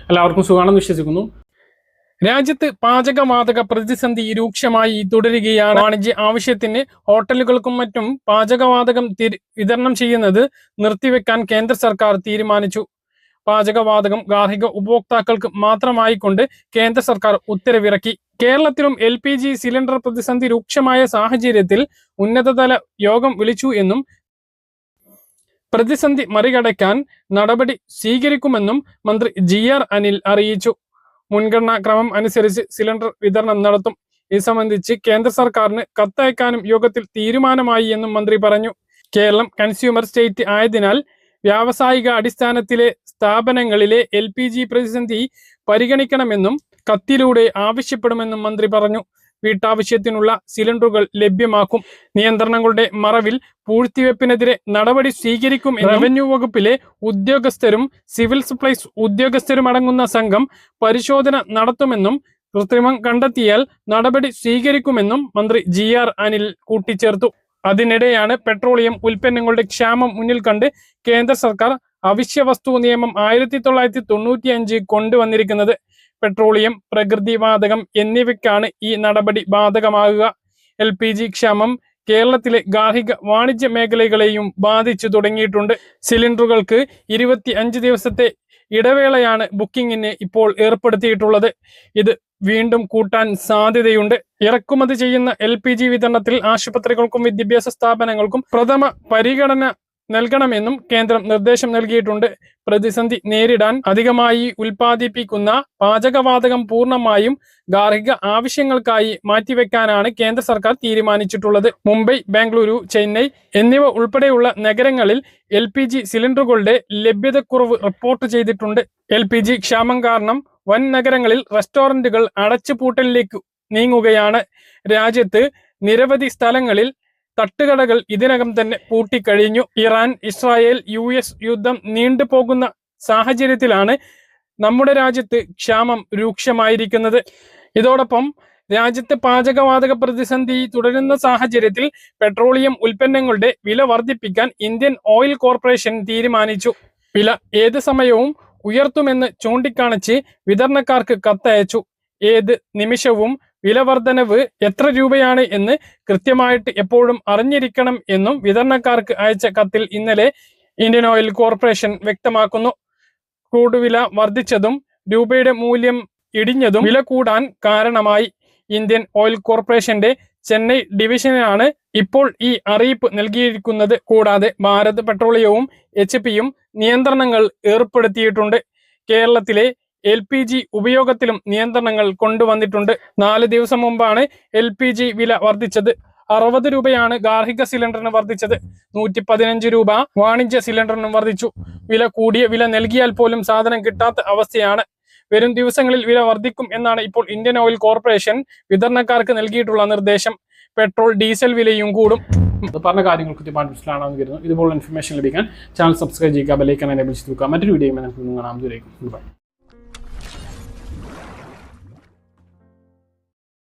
എല്ലാവർക്കും സുഖമാണെന്ന് വിശ്വസിക്കുന്നു. രാജ്യത്ത് പാചകവാതക പ്രതിസന്ധി രൂക്ഷമായി തുടരുകയാണ്. വാണിജ്യ ആവശ്യത്തിന് ഹോട്ടലുകൾക്കും മറ്റും പാചകവാതകം വിതരണം ചെയ്യുന്നത് നിർത്തിവെക്കാൻ കേന്ദ്ര സർക്കാർ തീരുമാനിച്ചു. പാചകവാതകം ഗാർഹിക ഉപഭോക്താക്കൾക്ക് മാത്രമായിക്കൊണ്ട് കേന്ദ്ര സർക്കാർ ഉത്തരവിറക്കി. കേരളത്തിലും LPG സിലിണ്ടർ പ്രതിസന്ധി രൂക്ഷമായ സാഹചര്യത്തിൽ ഉന്നതതല യോഗം വിളിച്ചു എന്നും പ്രതിസന്ധി മറികടക്കാൻ നടപടി സ്വീകരിക്കുമെന്നും മന്ത്രി GR അനിൽ അറിയിച്ചു. മുൻഗണനാ ക്രമം അനുസരിച്ച് സിലിണ്ടർ വിതരണം നടത്തും. ഇത് സംബന്ധിച്ച് കേന്ദ്ര സർക്കാരിന് കത്തയക്കാനും യോഗത്തിൽ തീരുമാനമായി എന്നും മന്ത്രി പറഞ്ഞു. കേരളം കൺസ്യൂമർ സ്റ്റേറ്റ് ആയതിനാൽ വ്യാവസായിക അടിസ്ഥാനത്തിലെ സ്ഥാപനങ്ങളിലെ LPG പ്രതിസന്ധി പരിഗണിക്കണമെന്നും കത്തിലൂടെ ആവശ്യപ്പെടുമെന്നും മന്ത്രി പറഞ്ഞു. വീട്ടാവശ്യത്തിനുള്ള സിലിണ്ടറുകൾ ലഭ്യമാക്കും. നിയന്ത്രണങ്ങളുടെ മറവിൽ പൂഴ്ത്തിവെപ്പിനെതിരെ നടപടി സ്വീകരിക്കും. റവന്യൂ വകുപ്പിലെ ഉദ്യോഗസ്ഥരും സിവിൽ സപ്ലൈസ് ഉദ്യോഗസ്ഥരും അടങ്ങുന്ന സംഘം പരിശോധന നടത്തുമെന്നും കൃത്രിമം കണ്ടെത്തിയാൽ നടപടി സ്വീകരിക്കുമെന്നും മന്ത്രി GR അനിൽ കൂട്ടിച്ചേർത്തു. അതിനിടെയാണ് പെട്രോളിയം ഉൽപ്പന്നങ്ങളുടെ ക്ഷാമം മുന്നിൽ കണ്ട് കേന്ദ്ര സർക്കാർ അവശ്യ വസ്തു നിയമം 1995 കൊണ്ടുവന്നിരിക്കുന്നത്. പെട്രോളിയം, പ്രകൃതിവാതകം എന്നിവയ്ക്കാണ് ഈ നടപടി ബാധകമാകുക. LPG ക്ഷാമം കേരളത്തിലെ ഗാർഹിക വാണിജ്യ മേഖലകളെയും ബാധിച്ചു തുടങ്ങിയിട്ടുണ്ട്. സിലിണ്ടറുകൾക്ക് 25 ദിവസത്തെ ഇടവേളയാണ് ബുക്കിങ്ങിന് ഇപ്പോൾ ഏർപ്പെടുത്തിയിട്ടുള്ളത്. ഇത് വീണ്ടും കൂട്ടാൻ സാധ്യതയുണ്ട്. ഇറക്കുമതി ചെയ്യുന്ന LPG വിതരണത്തിൽ ആശുപത്രികൾക്കും വിദ്യാഭ്യാസ സ്ഥാപനങ്ങൾക്കും പ്രഥമ പരിഗണന നൽകണമെന്നും കേന്ദ്രം നിർദ്ദേശം നൽകിയിട്ടുണ്ട്. പ്രതിസന്ധി നേരിടാൻ അധികമായി ഉൽപ്പാദിപ്പിക്കുന്ന പാചകവാതകം പൂർണ്ണമായും ഗാർഹിക ആവശ്യങ്ങൾക്കായി മാറ്റിവെക്കാനാണ് കേന്ദ്ര സർക്കാർ തീരുമാനിച്ചിട്ടുള്ളത്. മുംബൈ, ബാംഗ്ലൂരു, ചെന്നൈ എന്നിവ ഉൾപ്പെടെയുള്ള നഗരങ്ങളിൽ LPG സിലിണ്ടറുകളുടെ ലഭ്യതക്കുറവ് റിപ്പോർട്ട് ചെയ്തിട്ടുണ്ട്. LPG ക്ഷാമം കാരണം വൻ നഗരങ്ങളിൽ റെസ്റ്റോറന്റുകൾ അടച്ചുപൂട്ടലിലേക്ക് നീങ്ങുകയാണ്. രാജ്യത്ത് നിരവധി സ്ഥലങ്ങളിൽ തട്ടുകടകൾ ഇതിനകം തന്നെ പൂട്ടിക്കഴിഞ്ഞു. ഇറാൻ, ഇസ്രായേൽ, US യുദ്ധം നീണ്ടുപോകുന്ന സാഹചര്യത്തിലാണ് നമ്മുടെ രാജ്യത്ത് ക്ഷാമം രൂക്ഷമായിരിക്കുന്നത്. ഇതോടൊപ്പം രാജ്യത്ത് പാചകവാതക പ്രതിസന്ധി തുടരുന്ന സാഹചര്യത്തിൽ പെട്രോളിയം ഉൽപ്പന്നങ്ങളുടെ വില വർദ്ധിപ്പിക്കാൻ ഇന്ത്യൻ ഓയിൽ കോർപ്പറേഷൻ തീരുമാനിച്ചു. വില ഏത് സമയവും ഉയർത്തുമെന്ന് ചൂണ്ടിക്കാണിച്ച് വിതരണക്കാർക്ക് കത്തയച്ചു. ഏത് നിമിഷവും വില വർധനവ് എത്ര രൂപയാണ് എന്ന് കൃത്യമായിട്ട് എപ്പോഴും അറിഞ്ഞിരിക്കണം എന്നും വിതരണക്കാർക്ക് അയച്ച കത്തിൽ ഇന്നലെ ഇന്ത്യൻ ഓയിൽ കോർപ്പറേഷൻ വ്യക്തമാക്കുന്നു. ക്രൂഡ് വില വർദ്ധിച്ചതും രൂപയുടെ മൂല്യം ഇടിഞ്ഞതും വില കൂടാൻ കാരണമായി. ഇന്ത്യൻ ഓയിൽ കോർപ്പറേഷന്റെ ചെന്നൈ ഡിവിഷനാണ് ഇപ്പോൾ ഈ അറിയിപ്പ് നൽകിയിരിക്കുന്നത്. കൂടാതെ ഭാരത് പെട്രോളിയവും HP-യും നിയന്ത്രണങ്ങൾ ഏർപ്പെടുത്തിയിട്ടുണ്ട്. കേരളത്തിലെ LPG ഉപയോഗത്തിലും നിയന്ത്രണങ്ങൾ കൊണ്ടുവന്നിട്ടുണ്ട്. 4 ദിവസം മുമ്പാണ് LPG വില വർദ്ധിച്ചത്. 60 രൂപയാണ് ഗാർഹിക സിലിണ്ടറിന് വർദ്ധിച്ചത്. 115 രൂപ വാണിജ്യ സിലിണ്ടറിനും വർദ്ധിച്ചു. വില കൂടിയ വില നൽകിയാൽ പോലും സാധനം കിട്ടാത്ത അവസ്ഥയാണ്. വരും ദിവസങ്ങളിൽ വില വർദ്ധിക്കും എന്നാണ് ഇപ്പോൾ ഇന്ത്യൻ ഓയിൽ കോർപ്പറേഷൻ വിതരണക്കാർക്ക് നൽകിയിട്ടുള്ള നിർദ്ദേശം. പെട്രോൾ, ഡീസൽ വിലയും കൂടും. പറഞ്ഞ കാര്യങ്ങൾ കൃത്യമായിട്ട് മനസ്സിലാണെന്ന് കരുതുന്നു. ഇതുപോലുള്ള ഇൻഫർമേഷൻ ലഭിക്കാൻ ചാനൽ സബ്സ്ക്രൈബ് ചെയ്യുക, ബെൽ ഐക്കൺ എനേബിൾ ചെയ്ത് വെക്കുക. മറ്റൊരു വീഡിയോയുമായി നമുക്ക് കാണാം. ദൂരേക്കും ബൈ.